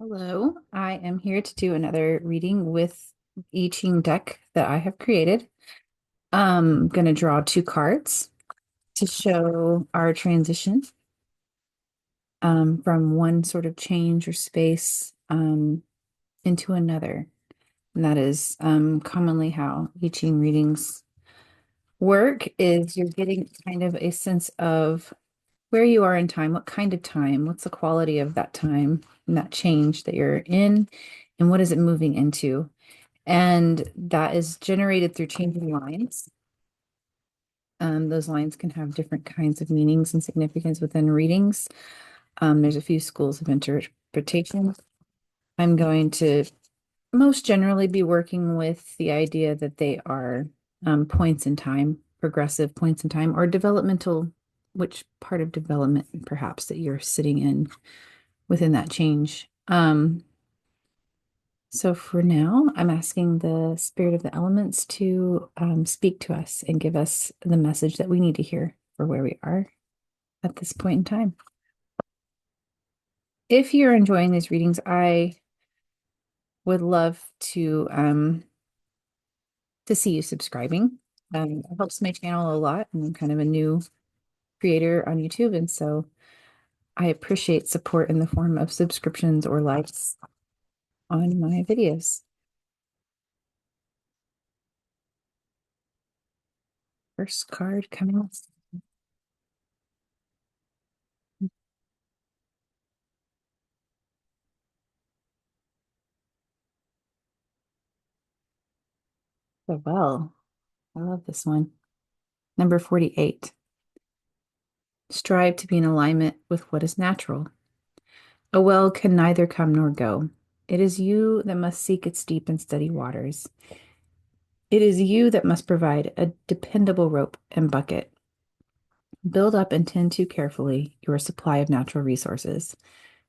Hello, I am here to do another reading with I Ching deck that I have created. I'm going to draw two cards to show our transition from one sort of change or space into another. And that is commonly how I Ching readings work is you're getting kind of a sense of where you are in time, what kind of time, what's the quality of that time and that change that you're in, and what is it moving into. And that is generated through changing lines. Those lines can have different kinds of meanings and significance within readings. There's a few schools of interpretation. I'm going to most generally be working with the idea that they are points in time, progressive points in time, or developmental, which part of development perhaps that you're sitting in within that change. So for now, I'm asking the spirit of the elements to speak to us and give us the message that we need to hear for where we are at this point in time. If you're enjoying these readings, I would love to see you subscribing. It helps my channel a lot. I'm kind of a new creator on YouTube, and so I appreciate support in the form of subscriptions or likes on my videos. First card coming up. So well. I love this one. Number 48. Strive to be in alignment with what is natural. A well can neither come nor go. It is you that must seek its deep and steady waters. It is you that must provide a dependable rope and bucket. Build up and tend to carefully your supply of natural resources,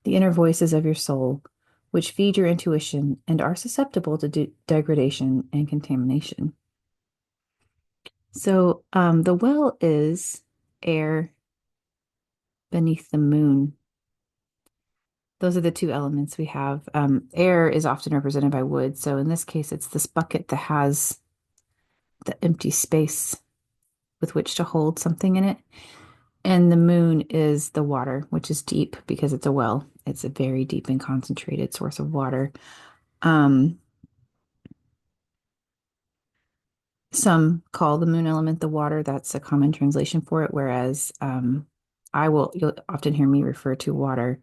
the inner voices of your soul, which feed your intuition and are susceptible to degradation and contamination. So, the well is air beneath the moon. Those are the two elements we have. Air is often represented by wood. So in this case, it's this bucket that has the empty space with which to hold something in it. And the moon is the water, which is deep because it's a well. It's a very deep and concentrated source of water. Um, some call the moon element the water. That's a common translation for it. Whereas you'll often hear me refer to water,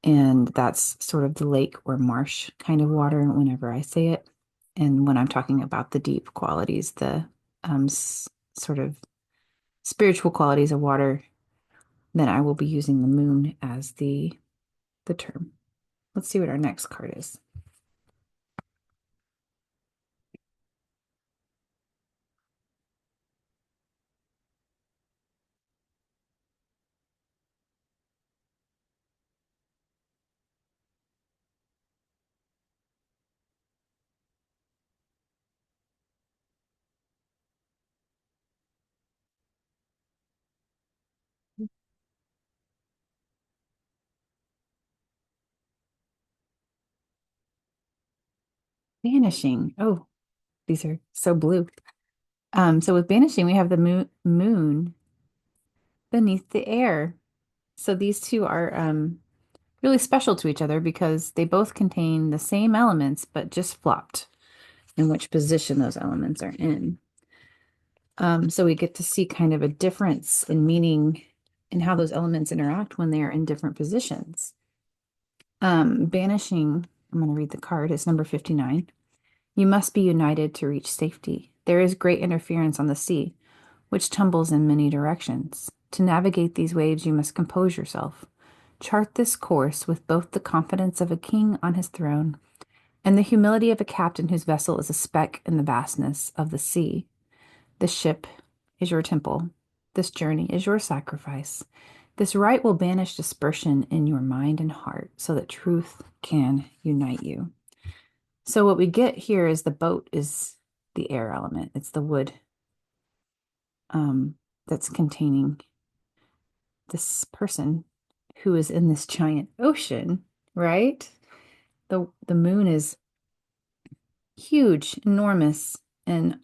and that's sort of the lake or marsh kind of water whenever I say it. And when I'm talking about the deep qualities, the sort of spiritual qualities of water, then I will be using the moon as the term. Let's see what our next card is. Banishing. Oh, these are so blue. So with banishing, we have the moon beneath the air. So these two are really special to each other because they both contain the same elements, but just flopped in which position those elements are in. So we get to see kind of a difference in meaning in how those elements interact when they are in different positions. Banishing, I'm going to read the card, it's number 59. You must be united to reach safety. There is great interference on the sea, which tumbles in many directions. To navigate these waves, you must compose yourself. Chart this course with both the confidence of a king on his throne and the humility of a captain whose vessel is a speck in the vastness of the sea. This ship is your temple. This journey is your sacrifice. This rite will banish dispersion in your mind and heart so that truth can unite you. So what we get here is the boat is the air element. It's the wood that's containing this person who is in this giant ocean, right? The moon is huge, enormous, and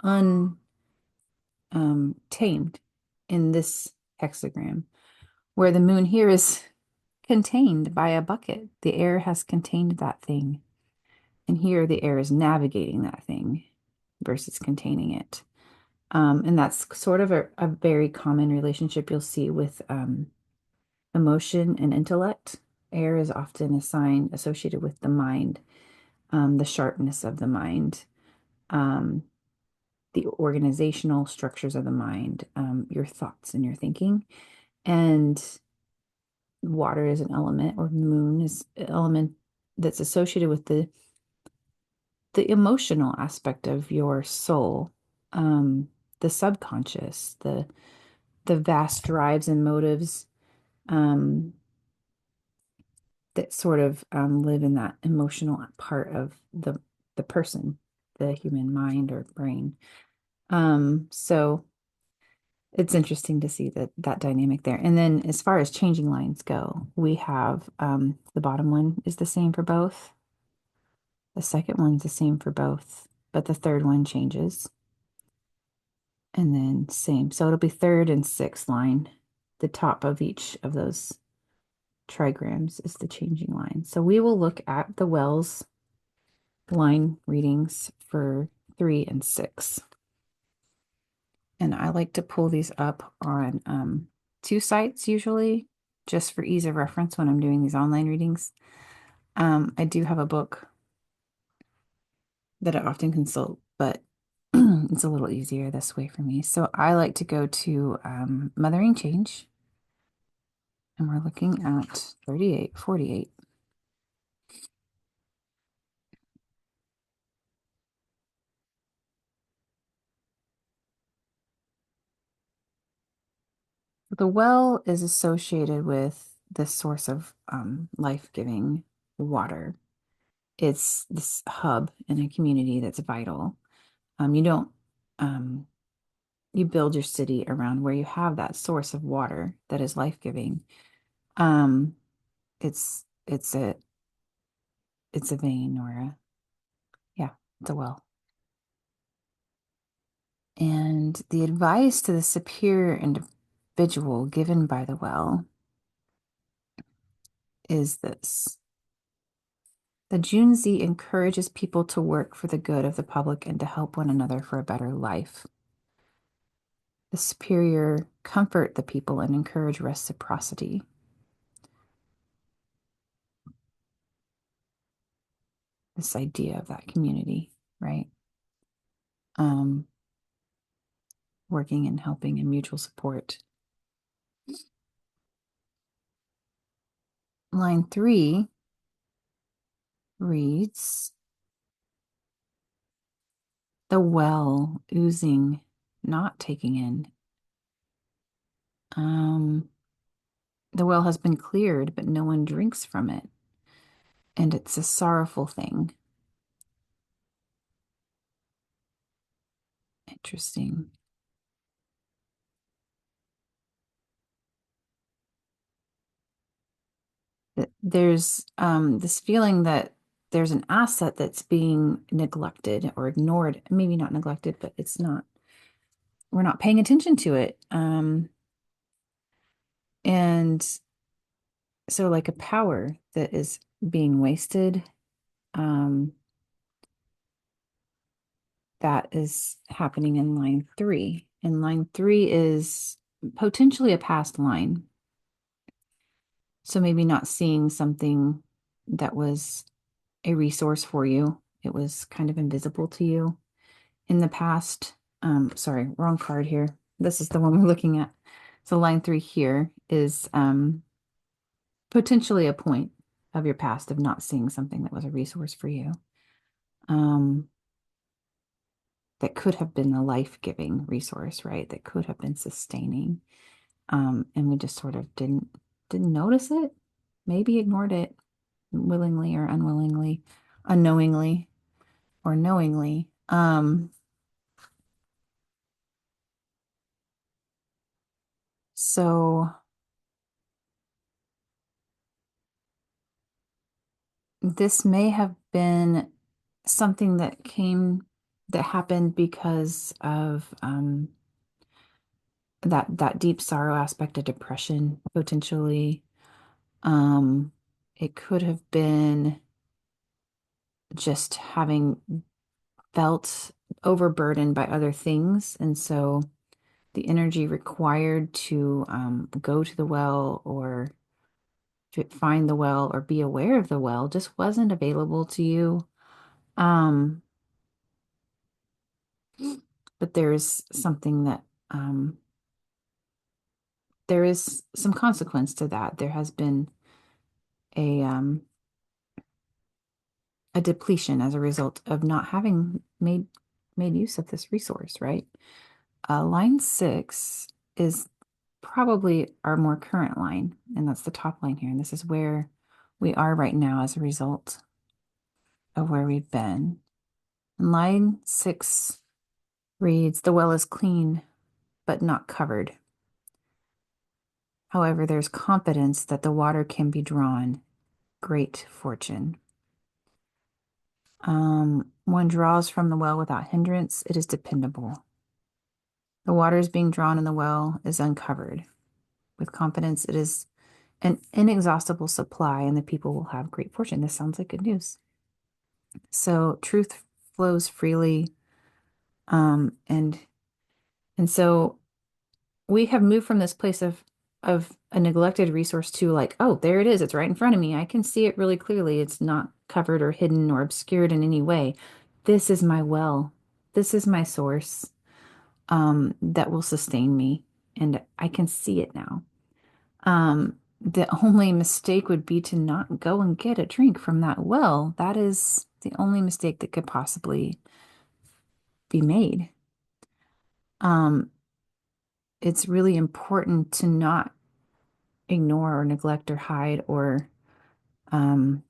tamed in this hexagram, where the moon here is contained by a bucket. The air has contained that thing. And here the air is navigating that thing versus containing it. And that's sort of a very common relationship you'll see with emotion and intellect. Air is often a sign associated with the mind, the sharpness of the mind, um, the organizational structures of the mind, your thoughts and your thinking. And water is an element, or moon is an element that's associated with the emotional aspect of your soul, the subconscious, the vast drives and motives um, that sort of live in that emotional part of the person, the human mind or brain. So it's interesting to see that dynamic there. And then as far as changing lines go, we have the bottom one is the same for both. The second one's the same for both, but the third one changes. And then same. So it'll be third and sixth line. The top of each of those trigrams is the changing line. So we will look at the Wells line readings for 3 and 6. And I like to pull these up on 2 sites usually, just for ease of reference when I'm doing these online readings. I do have a book that I often consult, but it's a little easier this way for me. So I like to go to Mothering Change, and we're looking at 3848. The well is associated with the source of life-giving water. It's this hub in a community that's vital. You don't you build your city around where you have that source of water that is life-giving. Um, it's a vein or yeah, it's a well. And the advice to the superior individual given by the well is this. The Junzi encourages people to work for the good of the public and to help one another for a better life. The superior comfort the people and encourage reciprocity. This idea of that community, right? Working and helping and mutual support. Line 3 reads, the well oozing, not taking in. The well has been cleared, but no one drinks from it. And it's a sorrowful thing. Interesting. There's this feeling that there's an asset that's being neglected or ignored. Maybe not neglected, but we're not paying attention to it. And so like a power that is being wasted, that is happening in line 3. And line 3 is potentially a past line. So maybe not seeing something that was a resource for you. It was kind of invisible to you in the past. Sorry, wrong card here. This is the one we're looking at. So line 3 here is potentially a point of your past of not seeing something that was a resource for you. That could have been a life-giving resource, right? That could have been sustaining. And we just sort of didn't notice it, maybe ignored it willingly or unwillingly, unknowingly or knowingly. So this may have been something that happened because of that deep sorrow aspect of depression, potentially. Um, it could have been just having felt overburdened by other things. And so the energy required to go to the well or to find the well or be aware of the well just wasn't available to you. Um, but there's something that there is some consequence to that. There has been a a depletion as a result of not having made use of this resource, right? Line 6 is probably our more current line, and that's the top line here. And this is where we are right now as a result of where we've been. And line 6 reads, "The well is clean, but not covered. However, there's confidence that the water can be drawn. Great fortune." One draws from the well without hindrance. It is dependable. The water is being drawn in the well is uncovered. With confidence, it is an inexhaustible supply, and the people will have great fortune. This sounds like good news. So truth flows freely, and so we have moved from this place of a neglected resource to like, oh, there it is. It's right in front of me. I can see it really clearly. It's not covered or hidden or obscured in any way. This is my well. This is my source, that will sustain me, and I can see it now. The only mistake would be to not go and get a drink from that well. That is the only mistake that could possibly be made. Um, it's really important to not ignore or neglect or hide or um,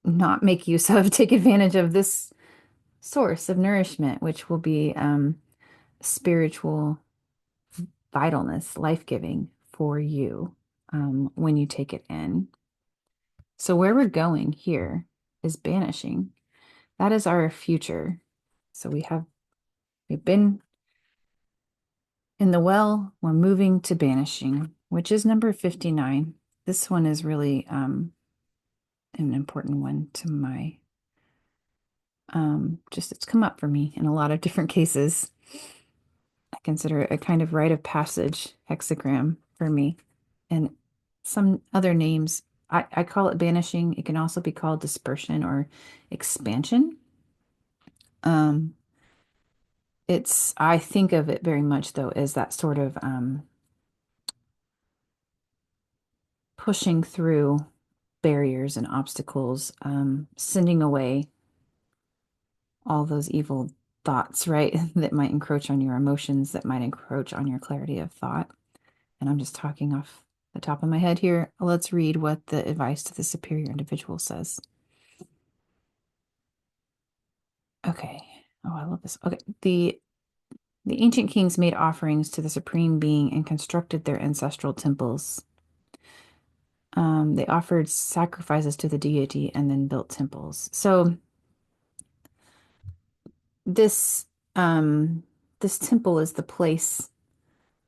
not make use of, take advantage of this source of nourishment, which will be spiritual vitalness, life-giving for you when you take it in. So where we're going here is banishing. That is our future. So we've been in the well, we're moving to banishing, which is number 59. This one is really an important one to my just it's come up for me in a lot of different cases. I consider it a kind of rite of passage hexagram for me. And some other names, I call it banishing. It can also be called dispersion or expansion. Um, I think of it very much though as that sort of pushing through barriers and obstacles, sending away all those evil thoughts, right? That might encroach on your emotions, that might encroach on your clarity of thought. And I'm just talking off the top of my head here. Let's read what the advice to the superior individual says. Okay. Oh, I love this. Okay. The ancient kings made offerings to the supreme being and constructed their ancestral temples. They offered sacrifices to the deity and then built temples. So this this temple is the place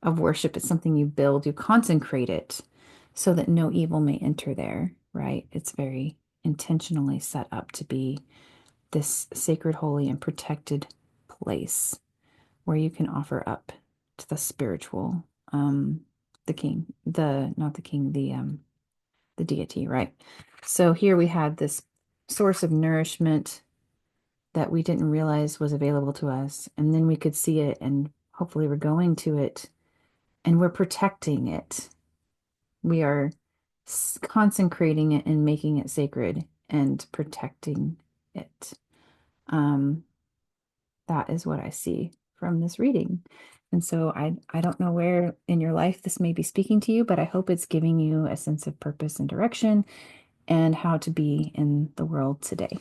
of worship. It's something you build, you consecrate it so that no evil may enter there, right? It's very intentionally set up to be this sacred, holy, and protected place where you can offer up to the spiritual, the king, not the king, the deity, right? So here we had this source of nourishment that we didn't realize was available to us, and then we could see it, and hopefully we're going to it, and we're protecting it. We are consecrating it and making it sacred and protecting it. That is what I see from this reading. And so I don't know where in your life this may be speaking to you, but I hope it's giving you a sense of purpose and direction and how to be in the world today.